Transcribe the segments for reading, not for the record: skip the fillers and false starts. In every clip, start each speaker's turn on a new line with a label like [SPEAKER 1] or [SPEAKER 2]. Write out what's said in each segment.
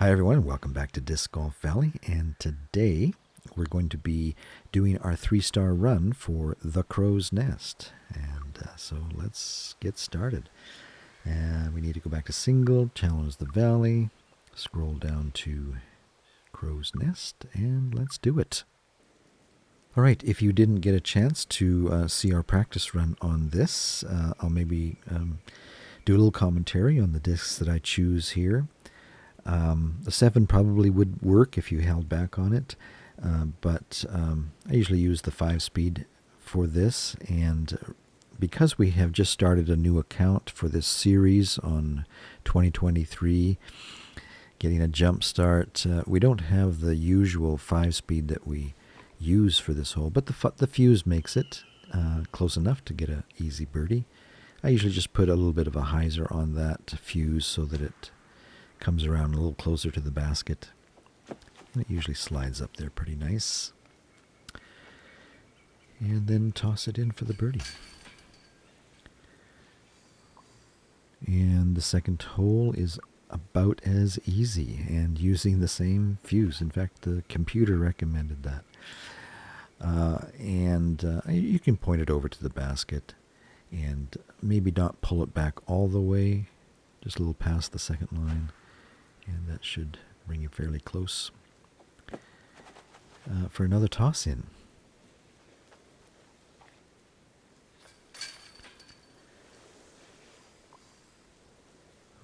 [SPEAKER 1] Hi everyone, welcome back to Disc Golf Valley, and today we're going to be doing our 3-star run for the Crow's Nest. And so let's get started. And we need to go back to single, challenge the valley, scroll down to Crow's Nest, and let's do it. All right, if you didn't get a chance to see our practice run on this, I'll maybe do a little commentary on the discs that I choose here. The 7 probably would work if you held back on it, but I usually use the 5-speed for this, and because we have just started a new account for this series on 2023, getting a jump start, we don't have the usual 5-speed that we use for this hole, but the fuse makes it close enough to get an easy birdie. I usually just put a little bit of a hyzer on that fuse so that it comes around a little closer to the basket. And it usually slides up there pretty nice. And then toss it in for the birdie. And the second hole is about as easy and using the same fuse. In fact, the computer recommended that. You can point it over to the basket and maybe not pull it back all the way, just a little past the second line. And that should bring you fairly close for another toss-in.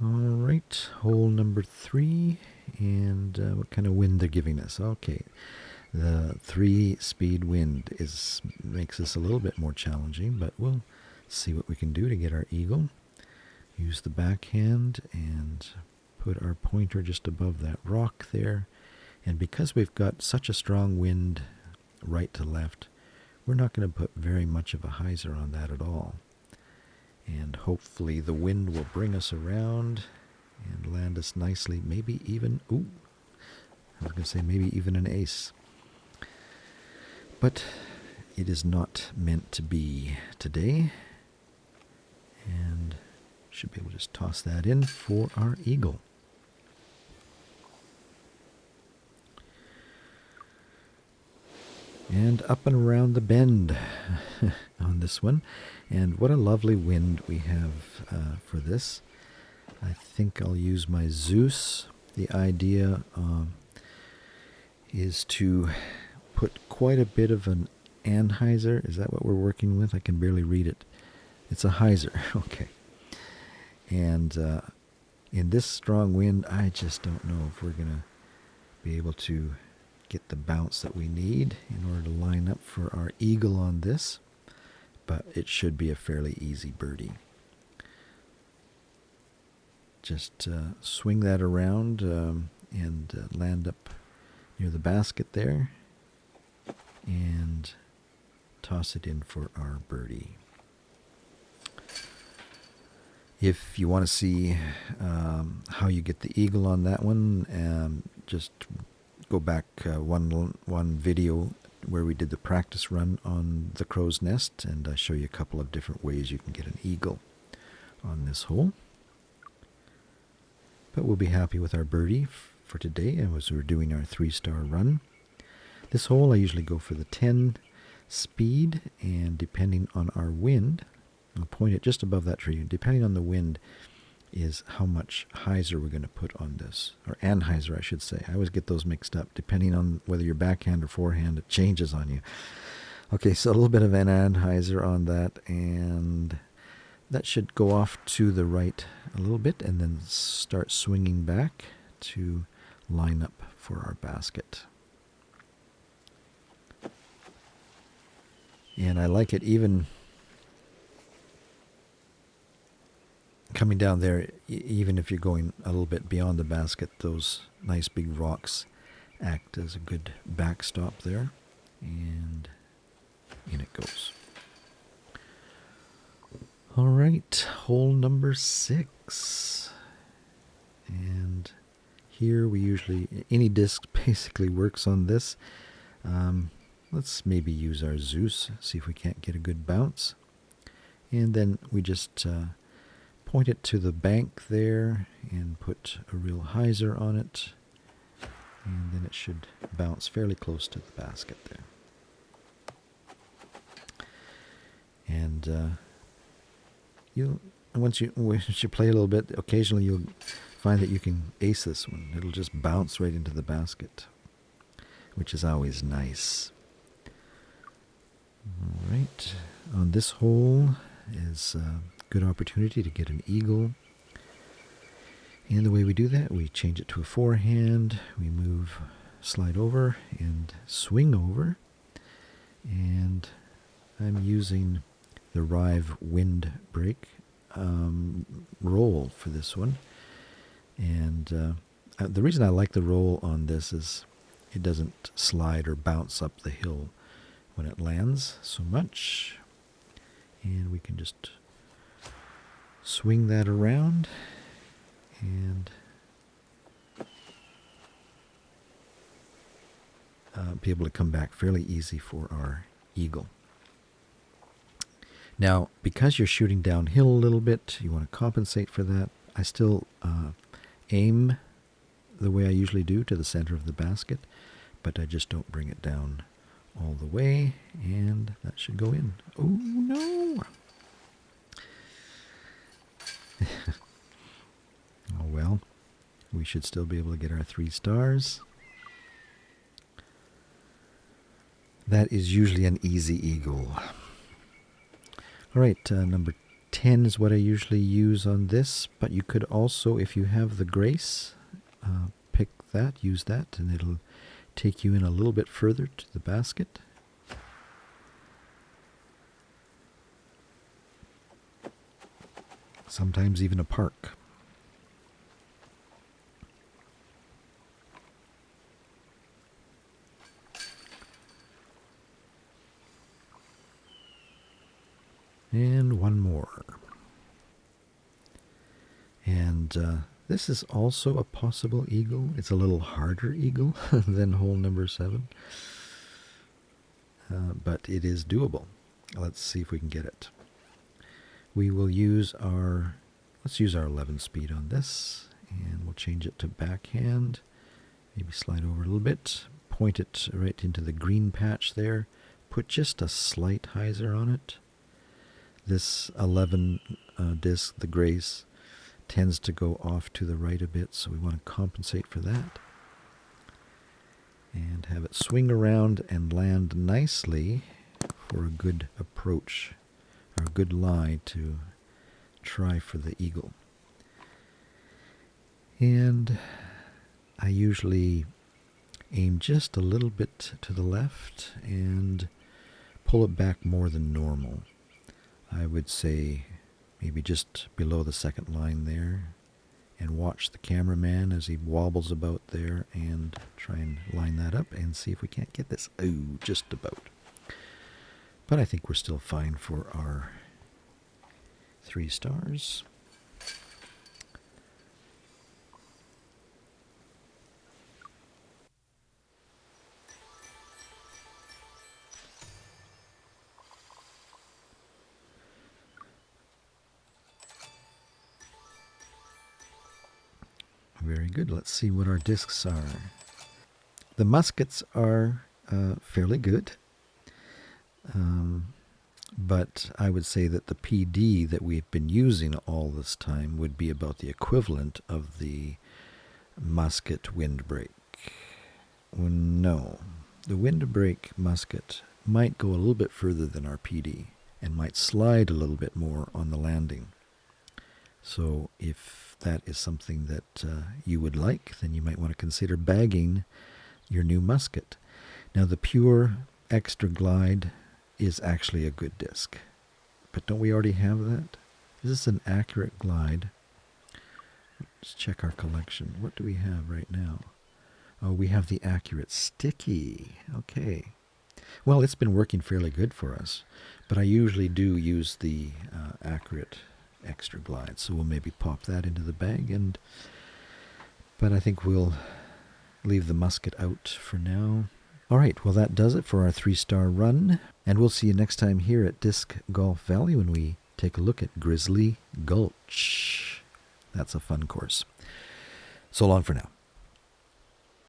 [SPEAKER 1] All right, hole number 3, and what kind of wind they're giving us. Okay, the 3-speed wind makes this a little bit more challenging, but we'll see what we can do to get our eagle. Use the backhand and put our pointer just above that rock there. And because we've got such a strong wind right to left, we're not going to put very much of a hyzer on that at all. And hopefully the wind will bring us around and land us nicely, maybe even, maybe even an ace. But it is not meant to be today. And should be able to just toss that in for our eagle. And up and around the bend on this one. And what a lovely wind we have for this. I think I'll use my Zeus. The idea is to put quite a bit of an anhyzer. Is that what we're working with? I can barely read it. It's a hyzer. Okay. And in this strong wind, I just don't know if we're going to be able to get the bounce that we need in order to line up for our eagle on this, but it should be a fairly easy birdie. Just swing that around and land up near the basket there and toss it in for our birdie. If you want to see how you get the eagle on that one, just go back one video where we did the practice run on the Crow's Nest, and I show you a couple of different ways you can get an eagle on this hole. But we'll be happy with our birdie for today as we're doing our 3-star run. This hole I usually go for the 10 speed, and depending on our wind, I'll point it just above that tree. Depending on the wind is how much hyzer we're going to put on this, or anhyzer I should say. I always get those mixed up. Depending on whether you're backhand or forehand, it changes on you. Okay, so a little bit of an anhyzer on that, and that should go off to the right a little bit and then start swinging back to line up for our basket. And I like it even coming down there, even if you're going a little bit beyond the basket. Those nice big rocks act as a good backstop there. And in it goes. All right, hole number 6. And here we usually, any disc basically works on this. Let's maybe use our Zeus, see if we can't get a good bounce. And then we just point it to the bank there and put a real hyzer on it And then it should bounce fairly close to the basket there. And once you play a little bit, occasionally you'll find that you can ace this one. It'll just bounce right into the basket, which is always nice. All right, on this hole is a good opportunity to get an eagle. And the way we do that, we change it to a forehand. We move, slide over, and swing over. And I'm using the Rive Windbreak roll for this one. And the reason I like the roll on this is it doesn't slide or bounce up the hill when it lands so much. And we can just swing that around and be able to come back fairly easy for our eagle. Now, because you're shooting downhill a little bit, you want to compensate for that. I still aim the way I usually do, to the center of the basket, but I just don't bring it down all the way, and that should go in. Oh, no! Oh, well, we should still be able to get our 3 stars. That is usually an easy eagle. All right, number 10 is what I usually use on this, but you could also, if you have the grace, pick that, use that, and it'll take you in a little bit further to the basket. Sometimes even a park. And one more. And this is also a possible eagle. It's a little harder eagle than hole number 7. But it is doable. Let's see if we can get it. We will use let's use our 11 speed on this, and we'll change it to backhand. Maybe slide over a little bit, point it right into the green patch there, put just a slight hyzer on it. This 11 disc, the Grace, tends to go off to the right a bit, so we want to compensate for that. And have it swing around and land nicely for a good approach, or a good lie to try for the eagle. And I usually aim just a little bit to the left and pull it back more than normal. I would say maybe just below the second line there, and watch the cameraman as he wobbles about there and try and line that up and see if we can't get this. Oh, just about. But I think we're still fine for our 3 stars. Very good. Let's see what our discs are. The muskets are fairly good. But I would say that the PD that we've been using all this time would be about the equivalent of the musket windbreak. Well, no, the windbreak musket might go a little bit further than our PD and might slide a little bit more on the landing. So if that is something that you would like, then you might want to consider bagging your new musket. Now the Pure Extra Glide is actually a good disc, but don't we already have that? Is this an Accurate Glide? Let's check our collection. What do we have right now? Oh, we have the Accurate Sticky. Okay. Well, it's been working fairly good for us, but I usually do use the Accurate Extra Glide, so we'll maybe pop that into the bag, but I think we'll leave the musket out for now. All right, well, that does it for our 3-star run, and we'll see you next time here at Disc Golf Valley when we take a look at Grizzly Gulch. That's a fun course. So long for now.